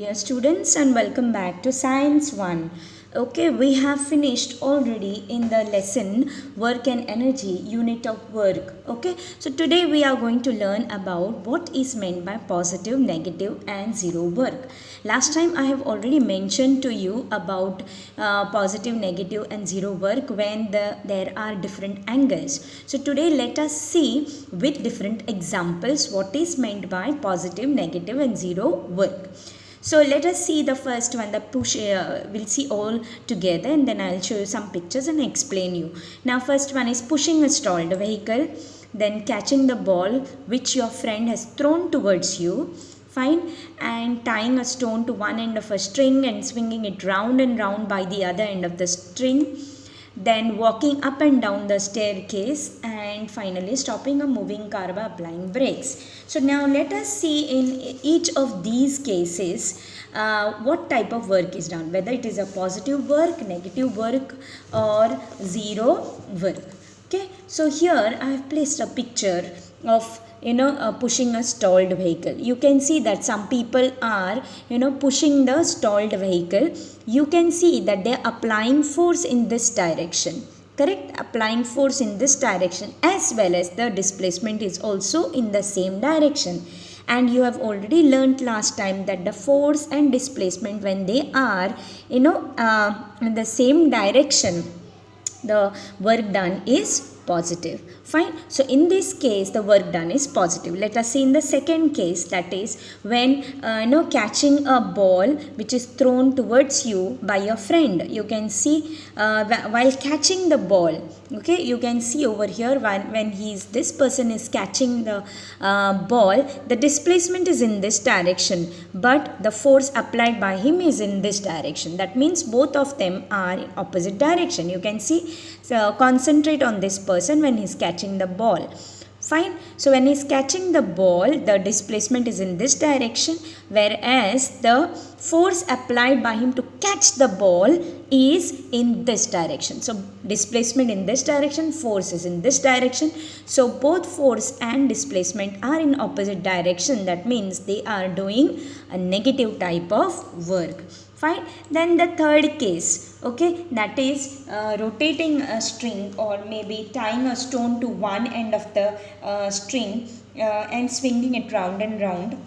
Dear students, and welcome back to Science 1. Okay, we have finished already in the lesson Work and Energy unit of work. Okay, so today we are going to learn about what is meant by positive, negative and zero work. Last time I have already mentioned to you about positive, negative and zero work when there are different angles. So today let us see with different examples what is meant by positive, negative and zero work. So let us see the first one, the push, we'll see all together and then I'll show you some pictures and explain you. Now first one is pushing a stalled vehicle, then catching the ball which your friend has thrown towards you, fine, and tying a stone to one end of a string and swinging it round and round by the other end of the string, then walking up and down the staircase, and finally stopping a moving car by applying brakes. So now let us see in each of these cases what type of work is done, whether it is a positive work, negative work or zero work. Okay, so here I have placed a picture of pushing a stalled vehicle. You can see that some people are pushing the stalled vehicle. You can see that they are applying force in this direction, correct, applying force in this direction, as well as the displacement is also in the same direction. And you have already learnt last time that the force and displacement, when they are in the same direction, the work done is positive. Fine. So in this case the work done is positive. Let us see in the second case, that is when catching a ball which is thrown towards you by your friend. You can see while catching the ball, okay, you can see over here when this person is catching the ball, the displacement is in this direction but the force applied by him is in this direction. That means both of them are in opposite direction. You can see, so concentrate on this person when he is catching the ball. Fine. So when he is catching the ball, the displacement is in this direction, whereas the force applied by him to catch the ball is in this direction. So displacement in this direction, force is in this direction. So both force and displacement are in opposite direction. That means they are doing a negative type of work. Fine. Then the third case, okay, that is rotating a string or maybe tying a stone to one end of the string and swinging it round and round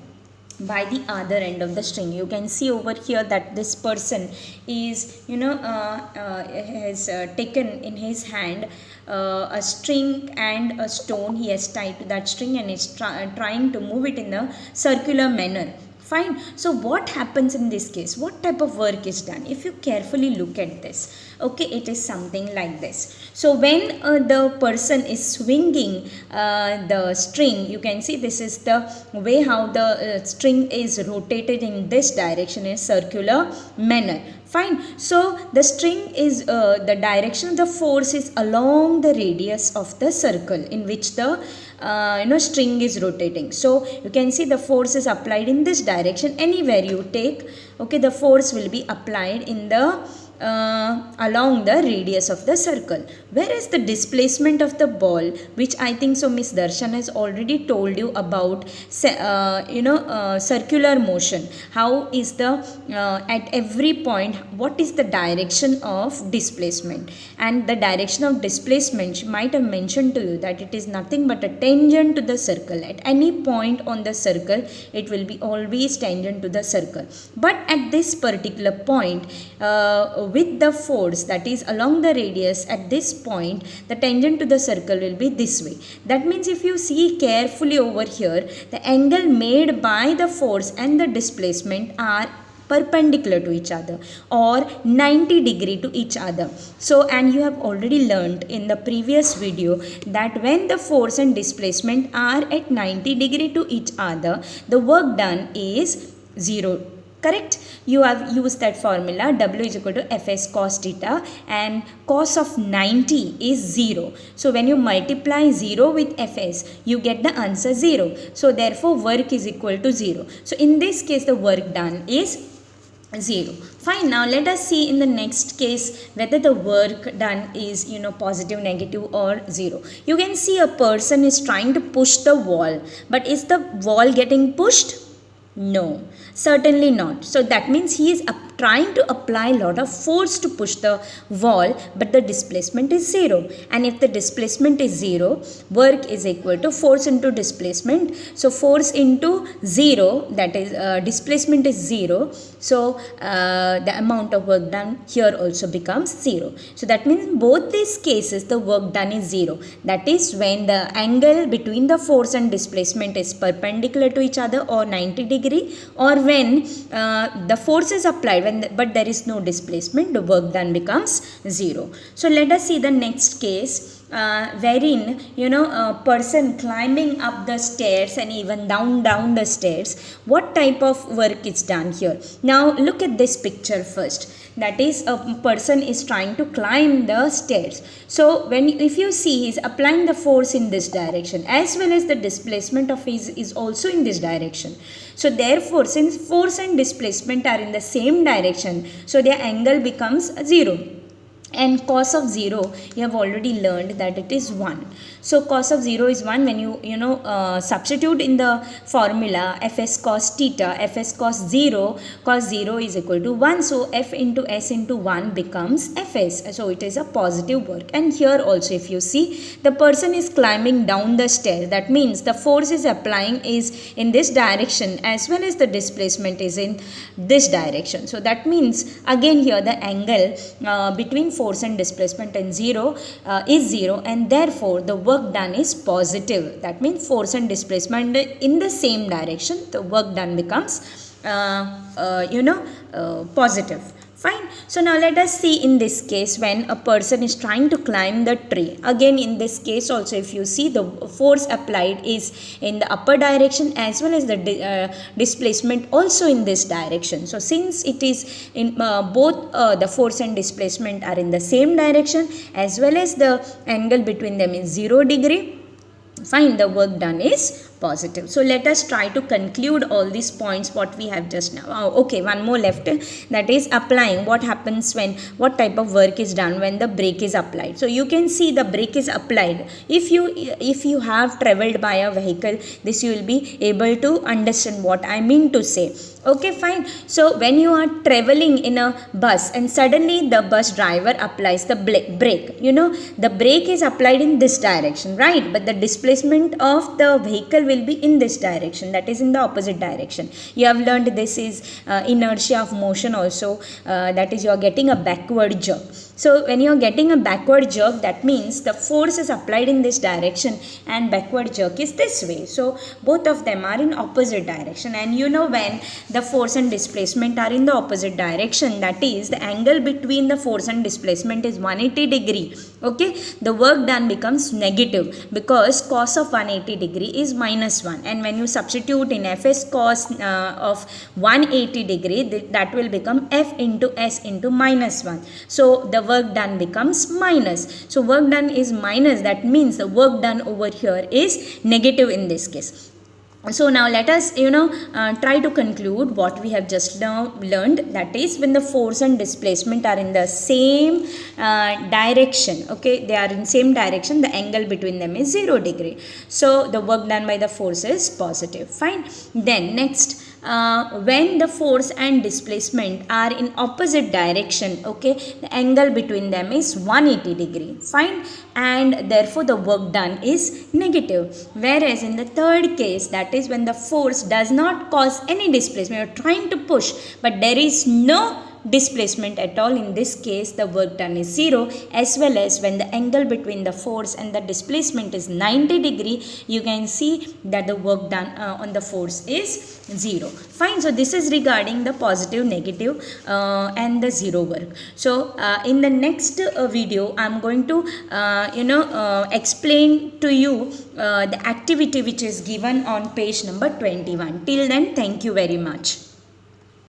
by the other end of the string. You can see over here that this person is has taken in his hand a string and a stone. He has tied to that string and is trying to move it in a circular manner. Fine. So what happens in this case? What type of work is done? If you carefully look at this, okay, it is something like this. So when the person is swinging the string, you can see this is the way how the string is rotated in this direction in a circular manner. Fine. So the string is the direction of the force is along the radius of the circle in which the string is rotating. So you can see the force is applied in this direction. Anywhere you take, okay, the force will be applied in the along the radius of the circle. Whereas the displacement of the ball, which I think so Miss Darshan has already told you about, circular motion. How is the at every point what is the direction of displacement, and the direction of displacement she might have mentioned to you that it is nothing but a tangent to the circle. At any point on the circle it will be always tangent to the circle, but at this particular point with the force that is along the radius, at this point the tangent to the circle will be this way. That means if you see carefully over here, the angle made by the force and the displacement are perpendicular to each other or 90 degree to each other. So, and you have already learnt in the previous video that when the force and displacement are at 90 degree to each other, the work done is zero. Correct? You have used that formula, W is equal to Fs cos theta, and cos of 90 is 0. So when you multiply 0 with Fs, you get the answer 0. So therefore work is equal to 0. So in this case the work done is 0. Fine. Now let us see in the next case whether the work done is positive, negative or 0. You can see a person is trying to push the wall, but is the wall getting pushed? No, certainly not. So that means he is trying to apply a lot of force to push the wall, but the displacement is 0. And if the displacement is 0, work is equal to force into displacement. So force into 0, that is displacement is 0. So the amount of work done here also becomes 0. So that means in both these cases the work done is 0. That is when the angle between the force and displacement is perpendicular to each other or 90 degree, or when the force is applied but there is no displacement, the work done becomes 0. So let us see the next case. Wherein a person climbing up the stairs and even down the stairs, what type of work is done here? Now look at this picture first. That is, a person is trying to climb the stairs. So if you see, he is applying the force in this direction, as well as the displacement of his is also in this direction. So therefore, since force and displacement are in the same direction, so their angle becomes 0. And cos of 0, you have already learned that it is 1. So cos of 0 is 1 when you substitute in the formula fs cos theta, fs cos 0 is equal to 1. So f into s into 1 becomes fs. So it is a positive work. And here also if you see, the person is climbing down the stair. That means the force is applying is in this direction, as well as the displacement is in this direction. So that means again here the angle between force and displacement and 0 is 0, and therefore the work done is positive. That means force and displacement in the same direction, the work done becomes positive. Fine. So now let us see in this case when a person is trying to climb the tree. Again in this case also, if you see, the force applied is in the upper direction, as well as the displacement also in this direction. So since it is in both the force and displacement are in the same direction, as well as the angle between them is 0 degree, fine, the work done is positive. So let us try to conclude all these points what we have just now. Okay, one more left, that is applying. What happens when, what type of work is done when the brake is applied? So you can see the brake is applied. If you have traveled by a vehicle, this you will be able to understand what I mean to say. Okay, fine. So when you are traveling in a bus and suddenly the bus driver applies the brake, the brake is applied in this direction, right? But the displacement of the vehicle will be in this direction, that is in the opposite direction. You have learned this is inertia of motion also, that is you are getting a backward jerk. So when you are getting a backward jerk, that means the force is applied in this direction and backward jerk is this way. So both of them are in opposite direction, and when the force and displacement are in the opposite direction, that is the angle between the force and displacement is 180 degree. Okay, the work done becomes negative because cos of 180 degree is -1, and when you substitute in fs cos of 180 degree, that will become f into s into -1. So the work done becomes minus. So work done is minus, that means the work done over here is negative in this case. So now let us try to conclude what we have just now learned, that is when the force and displacement are in the same direction, okay, they are in same direction, the angle between them is 0 degree. So the work done by the force is positive. Fine. Then next, when the force and displacement are in opposite direction, okay, the angle between them is 180 degree. Fine. And therefore the work done is negative. Whereas in the third case, that is when the force does not cause any displacement, you are trying to push but there is no displacement at all, in this case the work done is 0, as well as when the angle between the force and the displacement is 90 degree, you can see that the work done on the force is 0. Fine. So this is regarding the positive, negative and the 0 work. So in the next video I am going to explain to you the activity which is given on page number 21. Till then, thank you very much.